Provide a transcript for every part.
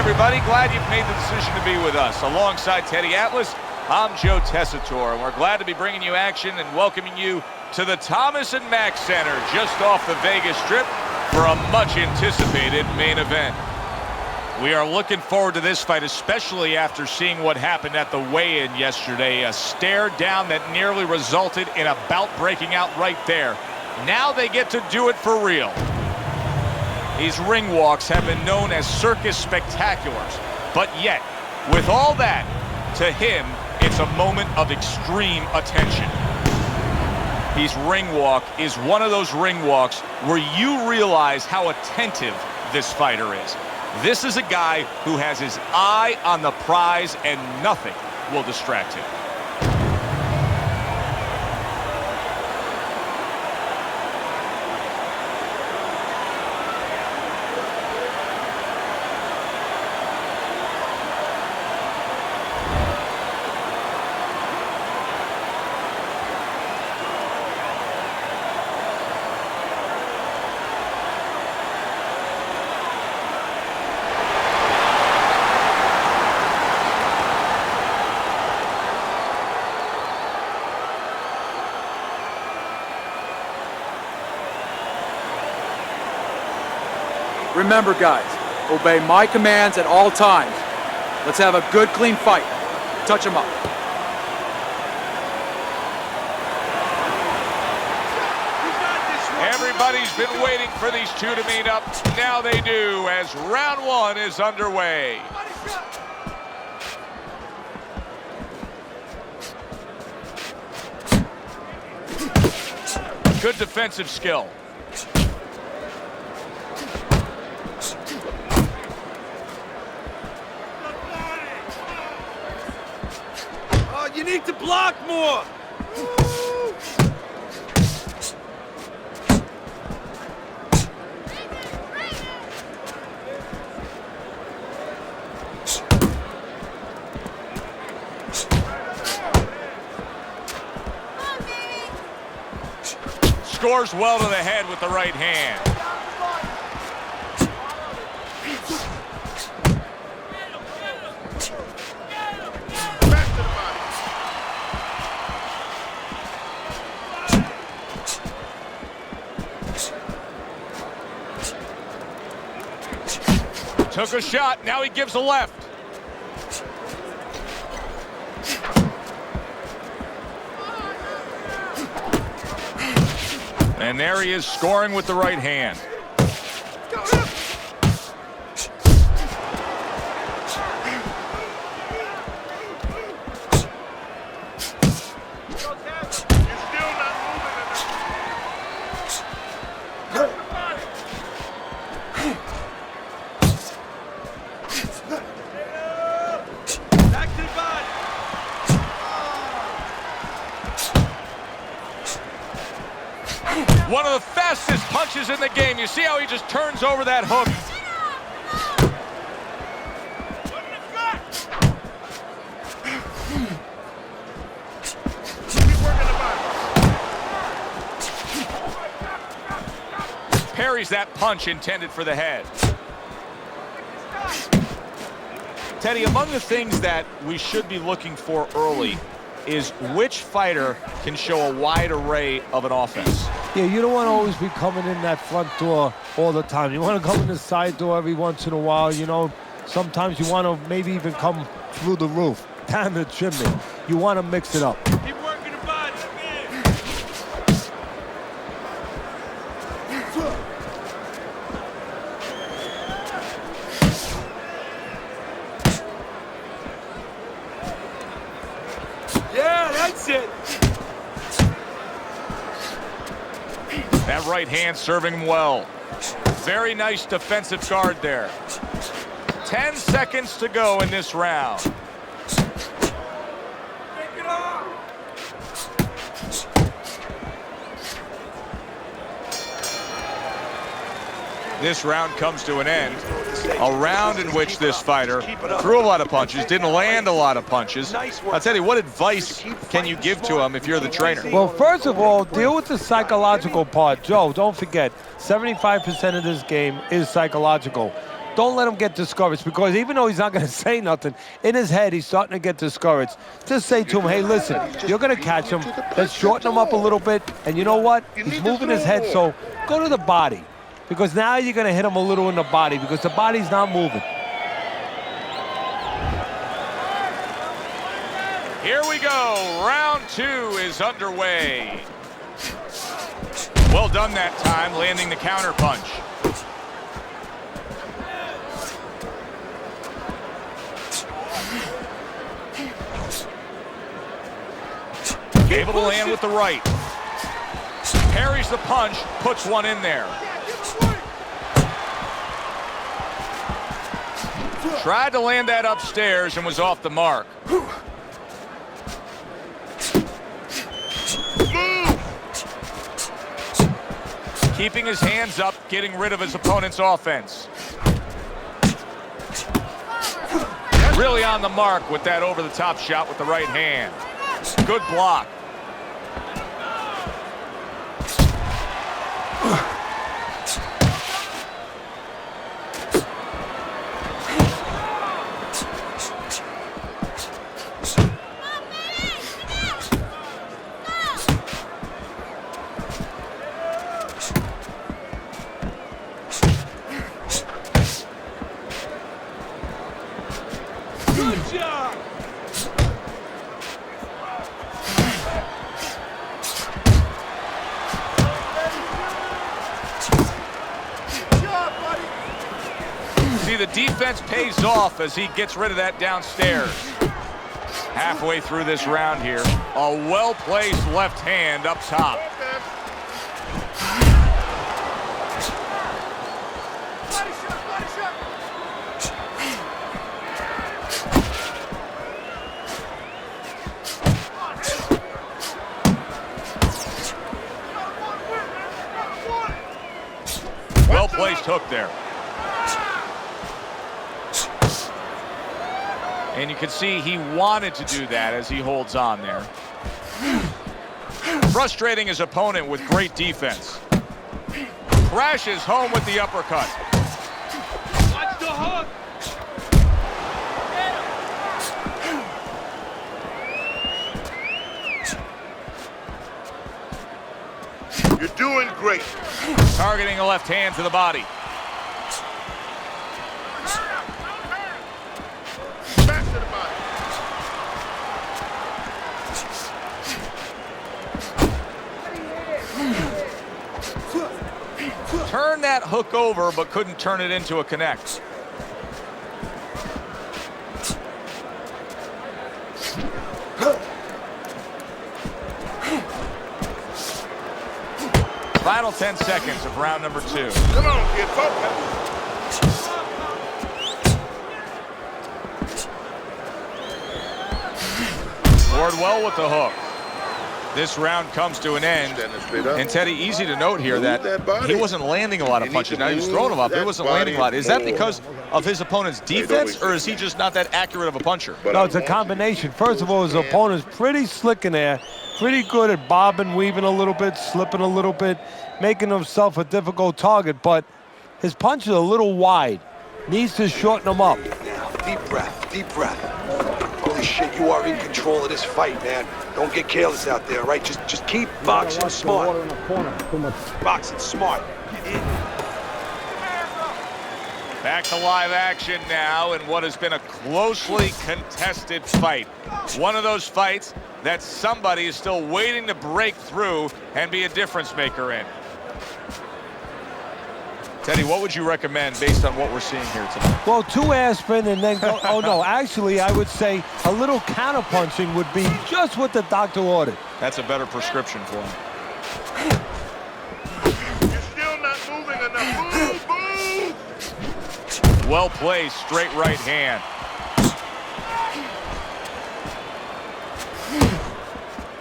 everybody. Glad you've made the decision to be with us. Alongside Teddy Atlas, I'm Joe Tessitore, and we're glad to be bringing you action and welcoming you to the Thomas & Mack Center just off the Vegas Strip for a much-anticipated main event. We are looking forward to this fight, especially after seeing what happened at the weigh-in yesterday. A stare down that nearly resulted in a bout breaking out right there. Now they get to do it for real. These ring walks have been known as circus spectaculars, but yet, with all that, to him, it's a moment of extreme attention. His ring walk is one of those ring walks where you realize how attentive this fighter is. This is a guy who has his eye on the prize and nothing will distract him. Remember, guys, obey my commands at all times. Let's have a good, clean fight. Touch him up. Everybody's been waiting for these two to meet up. Now they do, as round one is underway. Good defensive skill. You need to block more! Scores well to the head with the right hand. Took a shot, now he gives a left. And there he is, scoring with the right hand. One of the fastest punches in the game. You see how he just turns over that hook. Parries that punch intended for the head. Teddy, among the things that we should be looking for early is which fighter can show a wide array of an offense. Yeah, you don't want to always be coming in that front door all the time. You want to come in the side door every once in a while, you know. Sometimes you want to maybe even come through the roof, down the chimney. You want to mix it up. Keep working the body. Yeah, that's it. That right hand serving him well. Very nice defensive guard there. 10 seconds to go in this round. This round comes to an end. A round in which this fighter threw a lot of punches, didn't land a lot of punches. I'll tell you, what advice can you give to him if you're the trainer? Well, first of all, deal with the psychological part. Joe, don't forget, 75% of this game is psychological. don't let him get discouraged, because even though he's not going to say nothing, in his head he's starting to get discouraged. Just say to him, hey, listen, you're going to catch him. Let's shorten him up a little bit. And you know what? He's moving his head, so go to the body, because now you're going to hit him a little in the body because the body's not moving. Here we go. Round 2 is underway. Well done that time, landing the counter punch. Able to land with the right. Parries the punch, puts one in there. Tried to land that upstairs and was off the mark. Keeping his hands up, getting rid of his opponent's offense. Really on the mark with that over-the-top shot with the right hand. Good block. Good job! See, the defense pays off as he gets rid of that downstairs. Halfway through this round here, a well-placed left hand up top. Well-placed hook there. And you can see he wanted to do that as he holds on there. Frustrating his opponent with great defense. Crashes home with the uppercut. Watch the hook! You're doing great. Targeting a left hand to the body. Back to the body. Turned that hook over, but couldn't turn it into a connect. Final 10 seconds of round number 2. Come on, kid, focus. Scored well with the hook. This round comes to an end. And Teddy, easy to note here that he wasn't landing a lot of punches. Now he was throwing them up, but he wasn't landing a lot. Is that because of his opponent's defense, or is he just not that accurate of a puncher? No, it's a combination. First of all, his opponent's pretty slick in there, pretty good at bobbing, weaving a little bit, slipping a little bit, making himself a difficult target, but his punch is a little wide. Needs to shorten them up. Now, deep breath, deep breath. Holy shit, you are in control of this fight, man. Don't get careless out there, right? Just keep boxing smart. Boxing smart. Back to live action now in what has been a closely contested fight. One of those fights that somebody is still waiting to break through and be a difference maker in. Teddy, what would you recommend based on what we're seeing here tonight? Well, 2 aspirin and then go, oh no, actually I would say a little counter punching would be just what the doctor ordered. That's a better prescription for him. You're still not moving enough. Move, move! Well placed, straight right hand.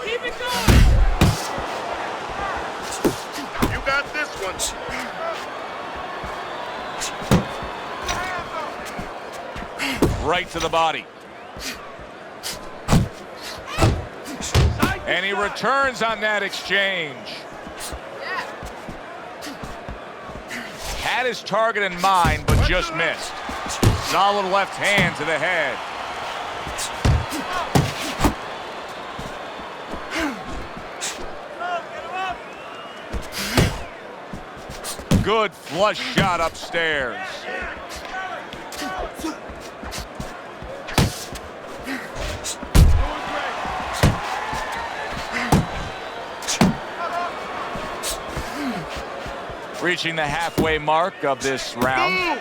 Keep it going! You got this one. Right to the body. And he returns on that exchange. Had his target in mind, but just missed. Solid left hand to the head. Good flush shot upstairs. Reaching the halfway mark of this round.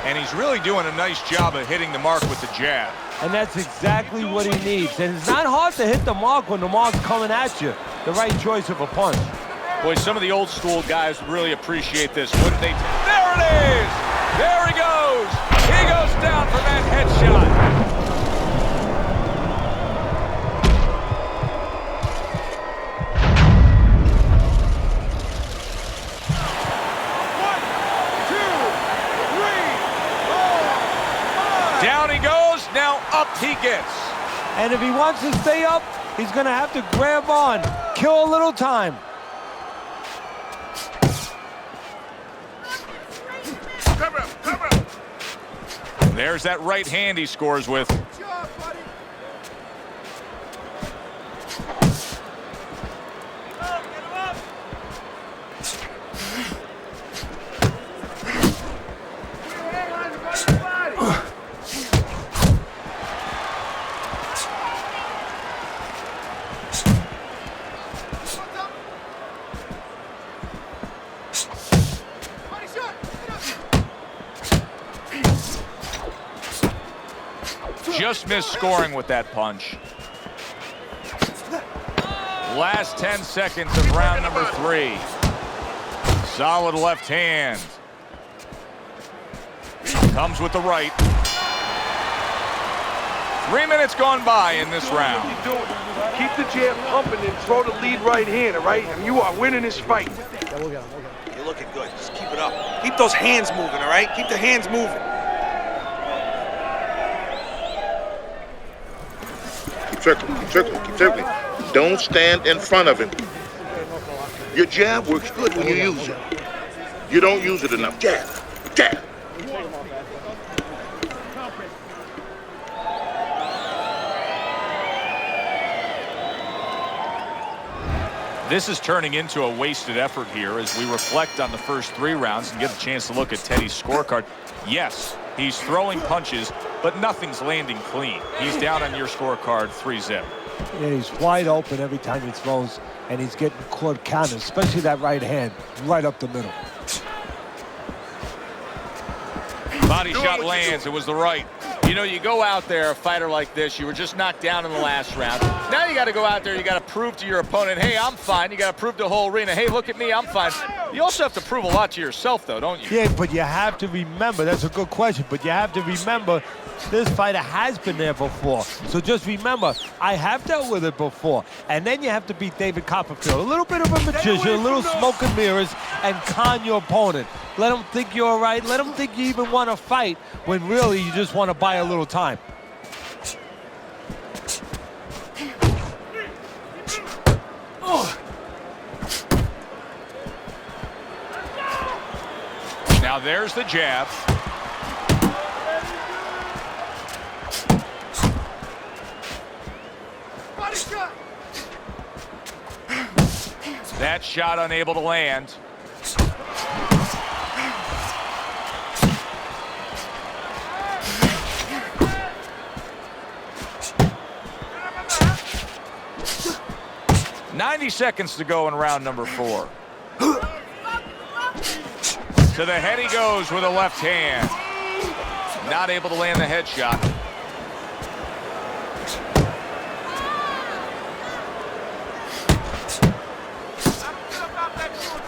And he's really doing a nice job of hitting the mark with the jab. And that's exactly what he needs. And it's not hard to hit the mark when the mark's coming at you. The right choice of a punch. Boy, some of the old school guys would really appreciate this, wouldn't they? There it is! There he goes! He goes down for that headshot. Down he goes, now up he gets. And if he wants to stay up, he's going to have to grab on, kill a little time. Cover up, cover up. There's that right hand he scores with. Good job, buddy. Get him up. Just missed scoring with that punch. Last 10 seconds of round number 3. Solid left hand. Comes with the right. 3 minutes gone by in this round. What you doing? Keep the jab pumping and throw the lead right hand, all right? And you are winning this fight. You're looking good. Just keep it up. Keep those hands moving, all right? Keep the hands moving. Keep circling, keep circling, keep circling. Don't stand in front of him. Your jab works good when you use it. You don't use it enough. Jab, jab. This is turning into a wasted effort here as we reflect on the first 3 rounds and get a chance to look at Teddy's scorecard. Yes, he's throwing punches, but nothing's landing clean. He's down on your scorecard 3-zip. Yeah, he's wide open every time he throws, and he's getting caught counters, especially that right hand, right up the middle. Body shot lands. It was the right. You know, you go out there, a fighter like this, you were just knocked down in the last round. Now you got to go out there, you got to prove to your opponent, hey, I'm fine. You got to prove to the whole arena, hey, look at me, I'm fine. You also have to prove a lot to yourself, though, don't you? Yeah, but you have to remember, that's a good question, but you have to remember this fighter has been there before. So just remember, I have dealt with it before. And then you have to beat David Copperfield. A little bit of a magician, a little smoke and mirrors, and con your opponent. Let him think you're all right. Let him think you even want to fight when really you just want to buy a little time. Now there's the jab. Body shot. That shot unable to land. "90 seconds to go in round number 4. To the head he goes with a left hand. Not able to land the headshot.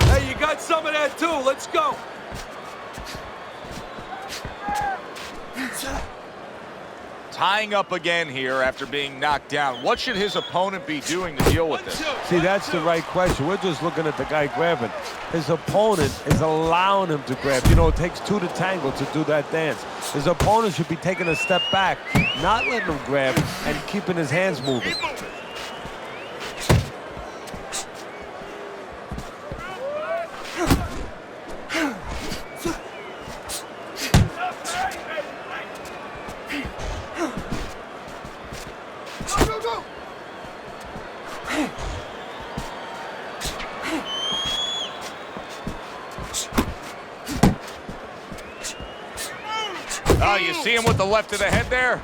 Hey, you got some of that too. Let's go. tying up again here after being knocked down. What should his opponent be doing to deal with this? See, that's the right question. We're just looking at the guy grabbing. His opponent is allowing him to grab. You know, it takes two to tango to do that dance. His opponent should be taking a step back, not letting him grab, and keeping his hands moving. Oh, you see him with the left of the head there?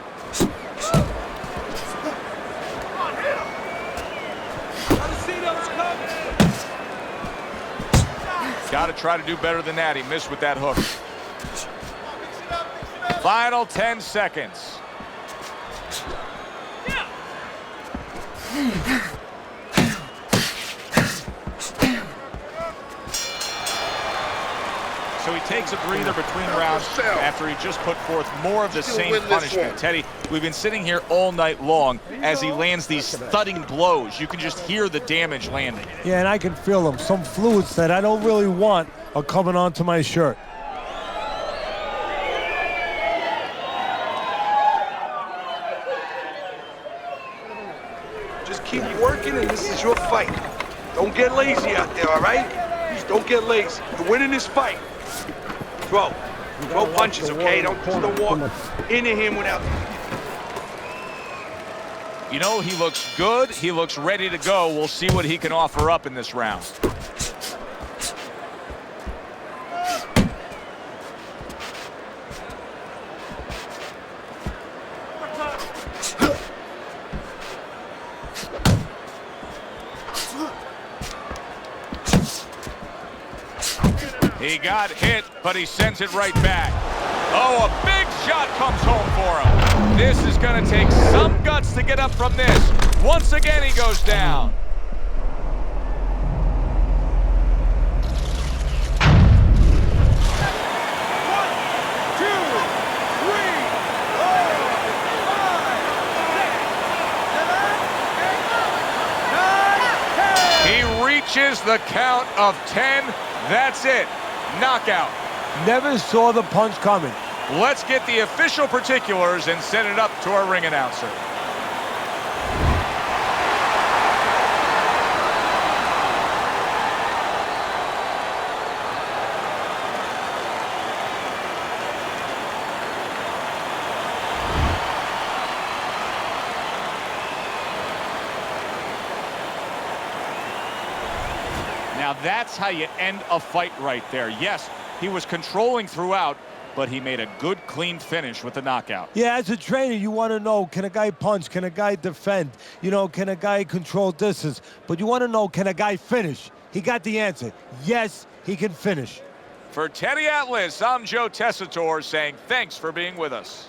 Got to try to do better than that. He missed with that hook. Final 10 seconds. So he takes a breather between rounds after he just put forth more of the same punishment. Teddy, we've been sitting here all night long as he lands these thudding blows. You can just hear the damage landing. Yeah, and I can feel them. Some fluids that I don't really want are coming onto my shirt. Just keep working, and this is your fight. Don't get lazy out there, all right? Just don't get lazy. You're winning this fight. Throw punches, okay? Don't walk into him without. You know, he looks good. He looks ready to go. We'll see what he can offer up in this round. He got hit, but he sends it right back. Oh, a big shot comes home for him. This is going to take some guts to get up from this. Once again, he goes down. He reaches the count of 10. That's it. Knockout. Never saw the punch coming. Let's get the official particulars and send it up to our ring announcer. Now that's how you end a fight right there. Yes, he was controlling throughout, but he made a good, clean finish with the knockout. Yeah, as a trainer, you want to know, can a guy punch? Can a guy defend? You know, can a guy control distance? But you want to know, can a guy finish? He got the answer. Yes, he can finish. For Teddy Atlas, I'm Joe Tessitore saying thanks for being with us.